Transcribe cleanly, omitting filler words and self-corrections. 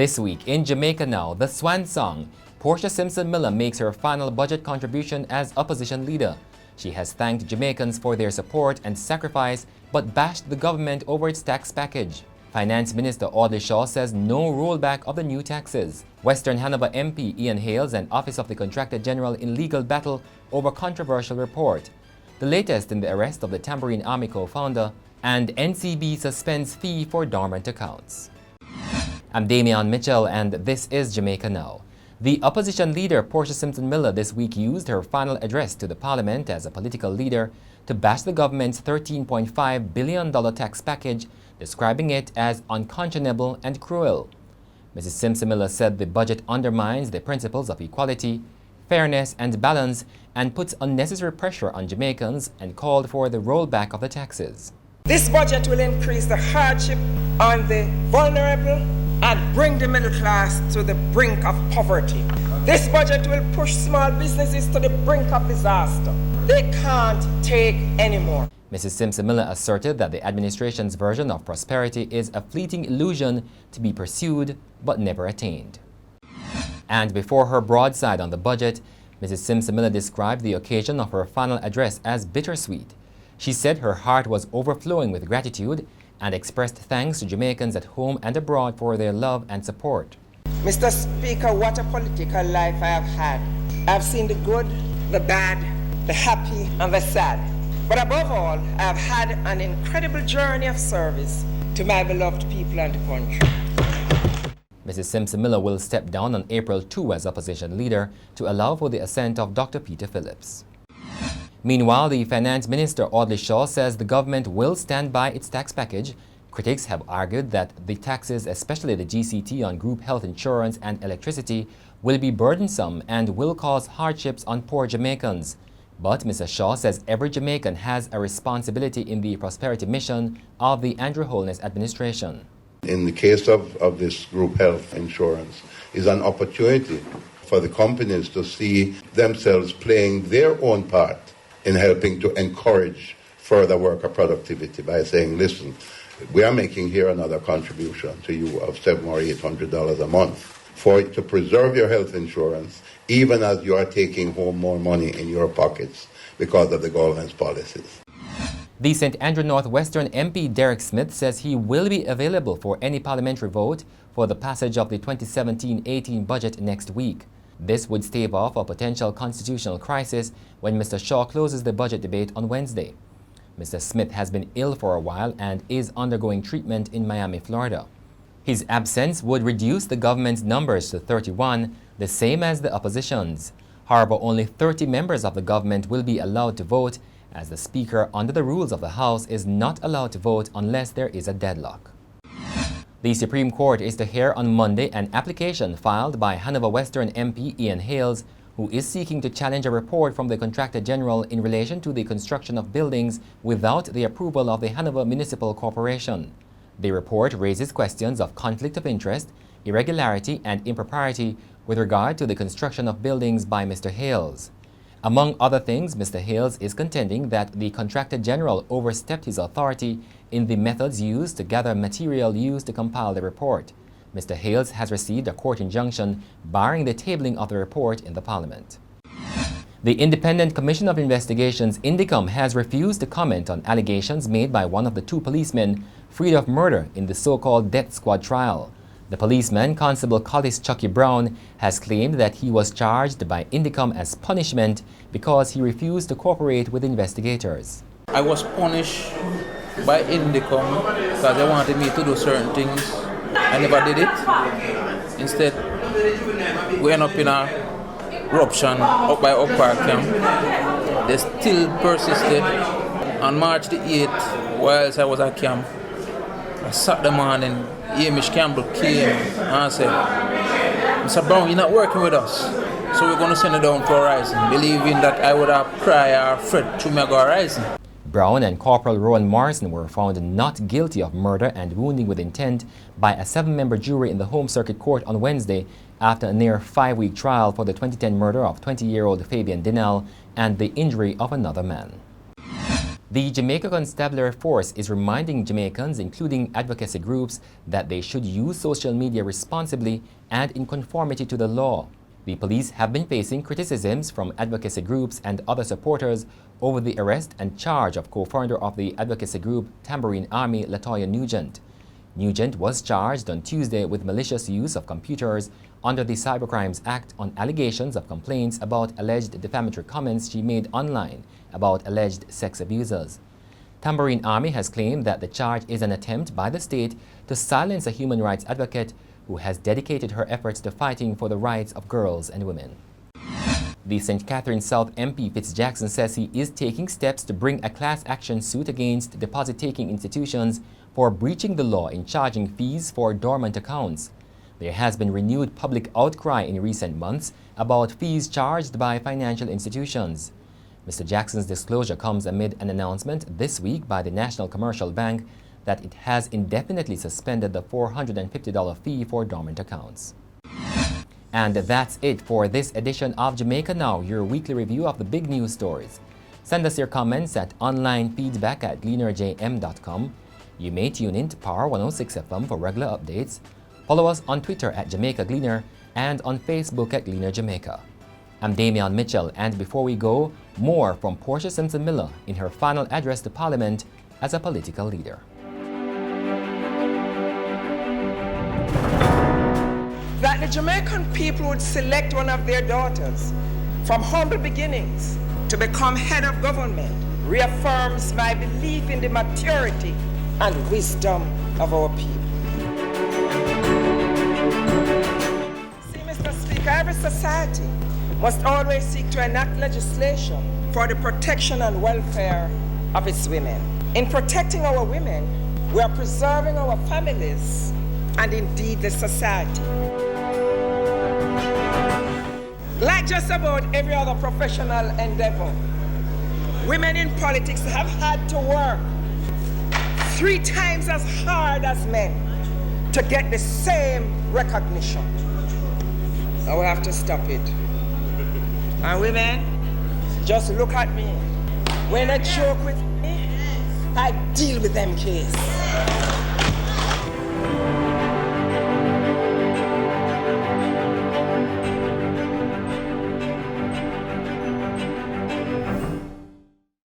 This week in Jamaica Now, the swan song, Portia Simpson Miller makes her final budget contribution as opposition leader. She has thanked Jamaicans for their support and sacrifice, but bashed the government over its tax package. Finance Minister Audley Shaw says no rollback of the new taxes. Western Hanover MP Ian Hayles and Office of the Contractor General in legal battle over controversial report. The latest in the arrest of the Tambourine Army co-founder, and NCB suspends fee for dormant accounts. I'm Damian Mitchell and this is Jamaica Now. The opposition leader Portia Simpson Miller this week used her final address to the Parliament as a political leader to bash the government's $13.5 billion tax package, describing it as unconscionable and cruel. Mrs. Simpson Miller said the budget undermines the principles of equality, fairness and balance and puts unnecessary pressure on Jamaicans and called for the rollback of the taxes. This budget will increase the hardship on the vulnerable and bring the middle class to the brink of poverty. This budget will push small businesses to the brink of disaster. They can't take anymore. Mrs. Simpson Miller asserted that the administration's version of prosperity is a fleeting illusion to be pursued but never attained. And before her broadside on the budget, Mrs. Simpson Miller described the occasion of her final address as bittersweet. She said her heart was overflowing with gratitude and expressed thanks to Jamaicans at home and abroad for their love and support. Mr. Speaker, what a political life I have had. I've seen the good, the bad, the happy and the sad. But above all, I have had an incredible journey of service to my beloved people and the country. Mrs. Simpson Miller will step down on April 2 as opposition leader to allow for the assent of Dr. Peter Phillips. Meanwhile, the Finance Minister Audley Shaw says the government will stand by its tax package. Critics have argued that the taxes, especially the GCT on group health insurance and electricity, will be burdensome and will cause hardships on poor Jamaicans. But Mr. Shaw says every Jamaican has a responsibility in the prosperity mission of the Andrew Holness administration. In the case of this group health insurance, is an opportunity for the companies to see themselves playing their own part in helping to encourage further worker productivity by saying, listen, we are making here another contribution to you of $700 or $800 a month to preserve your health insurance, even as you are taking home more money in your pockets because of the government's policies. The St. Andrew Northwestern MP Derrick Smith says he will be available for any parliamentary vote for the passage of the 2017-18 budget next week. This would stave off a potential constitutional crisis when Mr. Shaw closes the budget debate on Wednesday. Mr. Smith has been ill for a while and is undergoing treatment in Miami, Florida. His absence would reduce the government's numbers to 31, the same as the opposition's. However, only 30 members of the government will be allowed to vote, as the Speaker, under the rules of the House, is not allowed to vote unless there is a deadlock. The Supreme Court is to hear on Monday an application filed by Hanover Western MP Ian Hayles, who is seeking to challenge a report from the Contractor General in relation to the construction of buildings without the approval of the Hanover Municipal Corporation. The report raises questions of conflict of interest, irregularity and impropriety with regard to the construction of buildings by Mr. Hayles. Among other things, Mr. Hayles is contending that the Contractor General overstepped his authority in the methods used to gather material used to compile the report. Mr. Hayles has received a court injunction barring the tabling of the report in the Parliament. The Independent Commission of Investigations, INDECOM, has refused to comment on allegations made by one of the two policemen freed of murder in the so-called Death Squad trial. The policeman, Constable Collis Chucky Brown, has claimed that he was charged by INDECOM as punishment because he refused to cooperate with investigators. I was punished by INDECOM because they wanted me to do certain things. I never did it. Instead, we ended up in a eruption up by Oak Park camp. They still persisted. On March the 8th, whilst I was at camp, I sat them on and Hamish Campbell came and said, Mr. Brown, you're not working with us, so we're going to send you down to Horizon, believing that I would have cried or fret to me go Horizon. Brown and Corporal Rowan Morrison were found not guilty of murder and wounding with intent by a 7-member jury in the Home Circuit Court on Wednesday after a near 5-week trial for the 2010 murder of 20-year-old Fabian Dinell and the injury of another man. The Jamaica Constabulary Force is reminding Jamaicans, including advocacy groups, that they should use social media responsibly and in conformity to the law. The police have been facing criticisms from advocacy groups and other supporters over the arrest and charge of co-founder of the advocacy group Tambourine Army, Latoya Nugent. Nugent was charged on Tuesday with malicious use of computers under the Cybercrimes Act on allegations of complaints about alleged defamatory comments she made online about alleged sex abusers. Tambourine Army has claimed that the charge is an attempt by the state to silence a human rights advocate who has dedicated her efforts to fighting for the rights of girls and women. The St. Catherine South MP Fitz says he is taking steps to bring a class action suit against deposit-taking institutions for breaching the law in charging fees for dormant accounts. There has been renewed public outcry in recent months about fees charged by financial institutions. Mr. Jackson's disclosure comes amid an announcement this week by the National Commercial Bank that it has indefinitely suspended the $450 fee for dormant accounts. And that's it for this edition of Jamaica Now, your weekly review of the big news stories. Send us your comments at onlinefeedback@gleanerjm.com. You may tune in to Power 106 FM for regular updates. Follow us on Twitter at Jamaica Gleaner and on Facebook at Gleaner Jamaica. I'm Damian Mitchell, and before we go, more from Portia Simpson Miller in her final address to Parliament as a political leader. That the Jamaican people would select one of their daughters from humble beginnings to become head of government reaffirms my belief in the maturity and wisdom of our people. See, Mr. Speaker, every society must always seek to enact legislation for the protection and welfare of its women. In protecting our women, we are preserving our families and indeed the society. Like just about every other professional endeavor, women in politics have had to work 3 times as hard as men to get the same recognition. So we have to stop it. And women, just look at me. When they joke with me, I deal with them case.